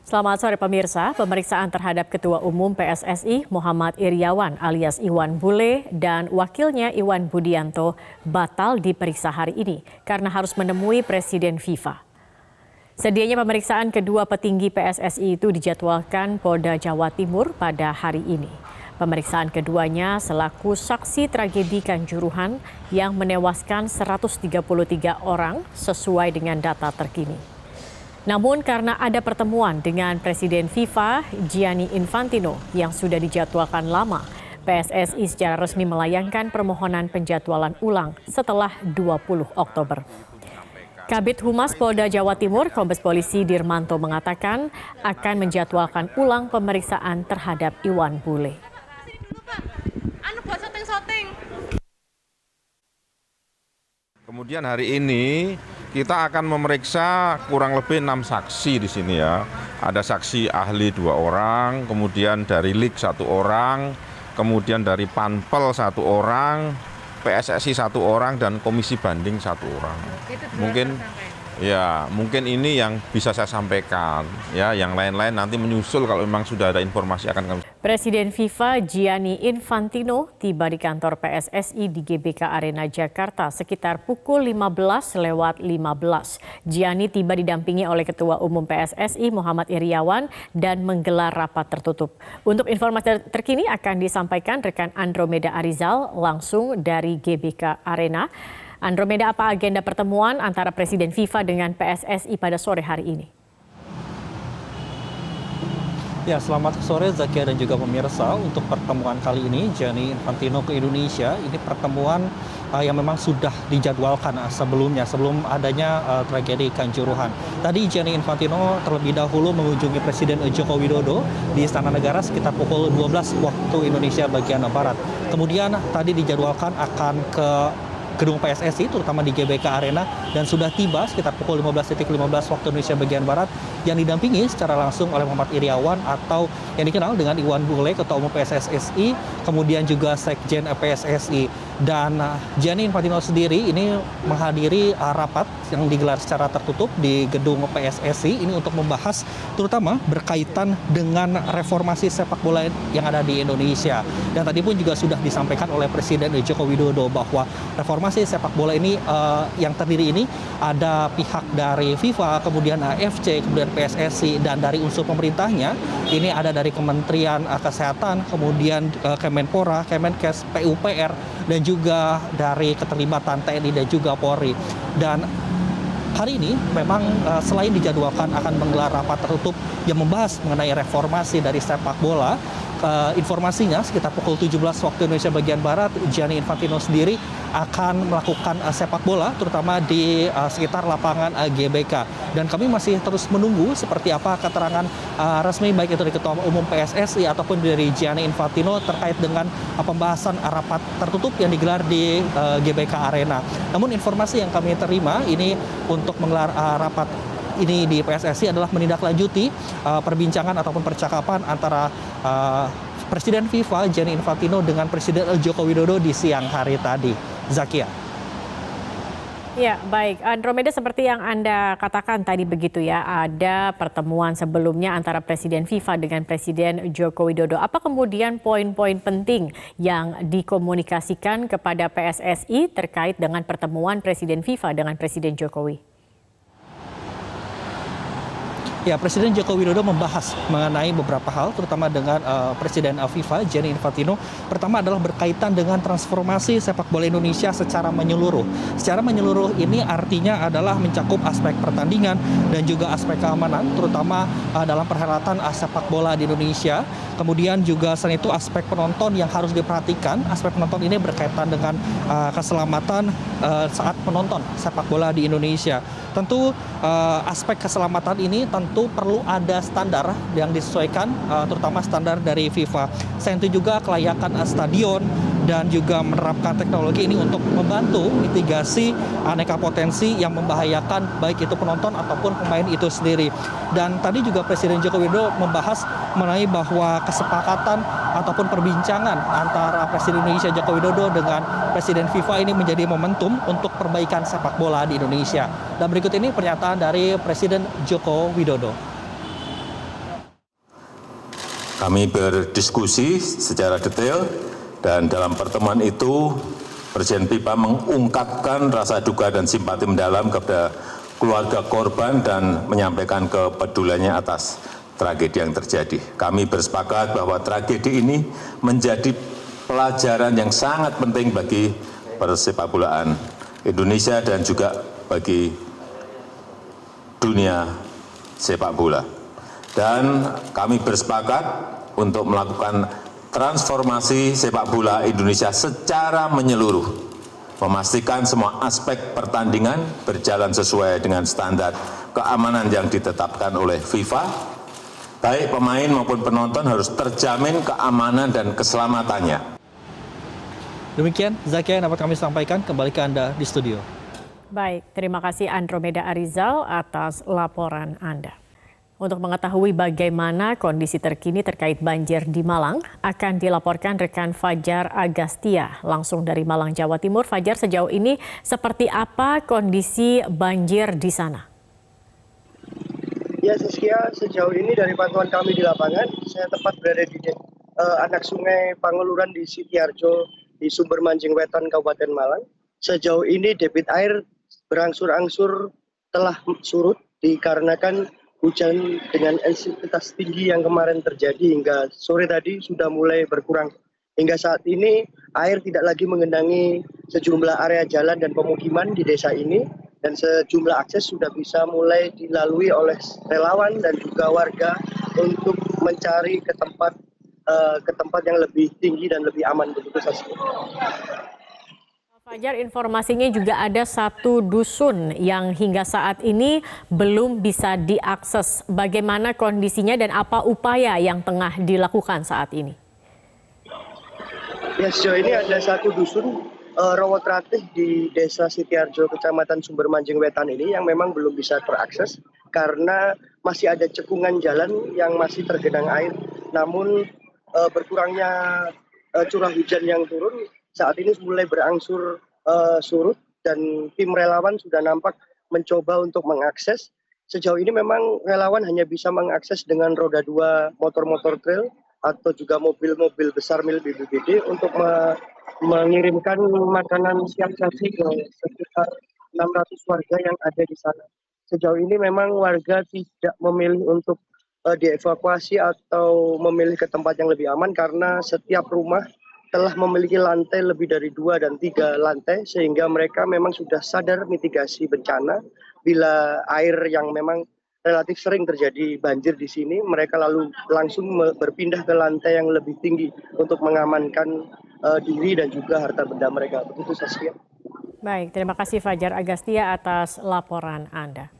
Selamat sore pemirsa, pemeriksaan terhadap Ketua Umum PSSI Muhammad Iryawan alias Iwan Bule dan wakilnya Iwan Budianto batal diperiksa hari ini karena harus menemui Presiden FIFA. Sedianya pemeriksaan kedua petinggi PSSI itu dijadwalkan Polda Jawa Timur pada hari ini. Pemeriksaan keduanya selaku saksi tragedi Kanjuruhan yang menewaskan 133 orang sesuai dengan data terkini. Namun karena ada pertemuan dengan Presiden FIFA Gianni Infantino yang sudah dijadwalkan lama, PSSI secara resmi melayangkan permohonan penjadwalan ulang setelah 20 Oktober. Kabid Humas Polda Jawa Timur, Kombes Polisi Dirmanto mengatakan akan menjadwalkan ulang pemeriksaan terhadap Iwan Bule. Kemudian hari ini kita akan memeriksa kurang lebih 6 saksi di sini ya. Ada saksi ahli 2 orang, kemudian dari LIG 1 orang, kemudian dari Panpel 1 orang, PSSI 1 orang, dan Komisi Banding 1 orang. Mungkin ini yang bisa saya sampaikan. Ya, yang lain-lain nanti menyusul kalau memang sudah ada informasi akan kami. Presiden FIFA Gianni Infantino tiba di kantor PSSI di GBK Arena Jakarta sekitar pukul 15:15. Gianni tiba didampingi oleh Ketua Umum PSSI Muhammad Iryawan dan menggelar rapat tertutup. Untuk informasi terkini akan disampaikan rekan Andromeda Arizal langsung dari GBK Arena. Andromeda, apa agenda pertemuan antara Presiden FIFA dengan PSSI pada sore hari ini? Ya, selamat sore Zakia dan juga pemirsa. Untuk pertemuan kali ini, Gianni Infantino ke Indonesia, ini pertemuan yang memang sudah dijadwalkan sebelumnya, sebelum adanya tragedi Kanjuruhan. Tadi Gianni Infantino terlebih dahulu mengunjungi Presiden Joko Widodo di Istana Negara sekitar pukul 12 waktu Indonesia bagian Barat. Kemudian tadi dijadwalkan akan ke gedung PSSI, terutama di GBK Arena, dan sudah tiba sekitar pukul 15.15 waktu Indonesia bagian Barat, yang didampingi secara langsung oleh Muhammad Iryawan atau yang dikenal dengan Iwan Bule, Ketua Umum PSSI, kemudian juga Sekjen PSSI. Dan Gianni Infantino sendiri ini menghadiri rapat yang digelar secara tertutup di gedung PSSI ini untuk membahas terutama berkaitan dengan reformasi sepak bola yang ada di Indonesia. Dan tadi pun juga sudah disampaikan oleh Presiden Joko Widodo bahwa reformasi sepak bola ini yang terdiri ini ada pihak dari FIFA, kemudian AFC, kemudian PSSI, dan dari unsur pemerintahnya ini ada dari Kementerian Kesehatan, kemudian Kemenpora, Kemenkes, PUPR, dan juga dari keterlibatan TNI dan juga Polri. Dan hari ini memang selain dijadwalkan akan menggelar rapat tertutup yang membahas mengenai reformasi dari sepak bola, informasinya sekitar pukul 17 waktu Indonesia bagian Barat, Gianni Infantino sendiri akan melakukan sepak bola terutama di sekitar lapangan GBK. Dan kami masih terus menunggu seperti apa keterangan resmi baik itu dari Ketua Umum PSSI ataupun dari Gianni Infantino terkait dengan pembahasan rapat tertutup yang digelar di GBK Arena. Namun informasi yang kami terima ini untuk menggelar rapat ini di PSSI adalah menindaklanjuti perbincangan ataupun percakapan antara Presiden FIFA Gianni Infantino dengan Presiden Joko Widodo di siang hari tadi. Zakia. Ya, baik. Andromeda, seperti yang Anda katakan tadi begitu ya, ada pertemuan sebelumnya antara Presiden FIFA dengan Presiden Joko Widodo. Apa kemudian poin-poin penting yang dikomunikasikan kepada PSSI terkait dengan pertemuan Presiden FIFA dengan Presiden Jokowi? Ya, Presiden Joko Widodo membahas mengenai beberapa hal, terutama dengan Presiden FIFA Gianni Infantino. Pertama adalah berkaitan dengan transformasi sepak bola Indonesia secara menyeluruh. Secara menyeluruh ini artinya adalah mencakup aspek pertandingan dan juga aspek keamanan, terutama dalam perhelatan sepak bola di Indonesia. Kemudian juga selain itu aspek penonton yang harus diperhatikan. Aspek penonton ini berkaitan dengan keselamatan saat menonton sepak bola di Indonesia. Tentu aspek keselamatan ini tentu perlu ada standar yang disesuaikan, terutama standar dari FIFA. Selain itu juga kelayakan stadion dan juga menerapkan teknologi ini untuk membantu mitigasi aneka potensi yang membahayakan baik itu penonton ataupun pemain itu sendiri. Dan tadi juga Presiden Joko Widodo membahas mengenai bahwa kesepakatan ataupun perbincangan antara Presiden Indonesia Joko Widodo dengan Presiden FIFA ini menjadi momentum untuk perbaikan sepak bola di Indonesia. Dan berikut ini pernyataan dari Presiden Joko Widodo. Kami berdiskusi secara detail dan dalam pertemuan itu Presiden FIFA mengungkapkan rasa duka dan simpati mendalam kepada keluarga korban dan menyampaikan kepeduliannya atas tragedi yang terjadi. Kami bersepakat bahwa tragedi ini menjadi pelajaran yang sangat penting bagi persepakbolaan Indonesia dan juga bagi dunia sepak bola. Dan kami bersepakat untuk melakukan transformasi sepak bola Indonesia secara menyeluruh, memastikan semua aspek pertandingan berjalan sesuai dengan standar keamanan yang ditetapkan oleh FIFA. Baik pemain maupun penonton harus terjamin keamanan dan keselamatannya. Demikian, Zakia yang dapat kami sampaikan. Kembali ke Anda di studio. Baik, terima kasih Andromeda Arizal atas laporan Anda. Untuk mengetahui bagaimana kondisi terkini terkait banjir di Malang, akan dilaporkan rekan Fajar Agastya langsung dari Malang, Jawa Timur. Fajar, sejauh ini seperti apa kondisi banjir di sana? Ya, Saskia, sejauh ini dari pantauan kami di lapangan, saya tepat berada di anak sungai Pangeluran di Sitiarjo, di Sumber Manjing Wetan, Kabupaten Malang. Sejauh ini debit air berangsur-angsur telah surut dikarenakan hujan dengan intensitas tinggi yang kemarin terjadi hingga sore tadi sudah mulai berkurang. Hingga saat ini air tidak lagi mengenangi sejumlah area jalan dan pemukiman di desa ini, dan sejumlah akses sudah bisa mulai dilalui oleh relawan dan juga warga untuk mencari ke tempat yang lebih tinggi dan lebih aman, begitu saja. Fajar, informasinya juga ada satu dusun yang hingga saat ini belum bisa diakses. Bagaimana kondisinya dan apa upaya yang tengah dilakukan saat ini? Ya, sejauh ini ada satu dusun Rawatratih di Desa Sitiarjo, Kecamatan Sumber Manjing Wetan ini yang memang belum bisa terakses karena masih ada cekungan jalan yang masih tergenang air. Namun berkurangnya curah hujan yang turun saat ini mulai berangsur surut dan tim relawan sudah nampak mencoba untuk mengakses. Sejauh ini memang relawan hanya bisa mengakses dengan roda 2 motor-motor trail atau juga mobil-mobil besar milik BPBD untuk mengirimkan makanan siap saji ke sekitar 600 warga yang ada di sana. Sejauh ini memang warga tidak memilih untuk dievakuasi atau memilih ke tempat yang lebih aman karena setiap rumah telah memiliki lantai lebih dari 2 dan 3 lantai, sehingga mereka memang sudah sadar mitigasi bencana. Bila air yang memang relatif sering terjadi banjir di sini, mereka lalu langsung berpindah ke lantai yang lebih tinggi untuk mengamankan diri dan juga harta benda mereka. Begitu, Saskia. Baik, terima kasih Fajar Agastya atas laporan Anda.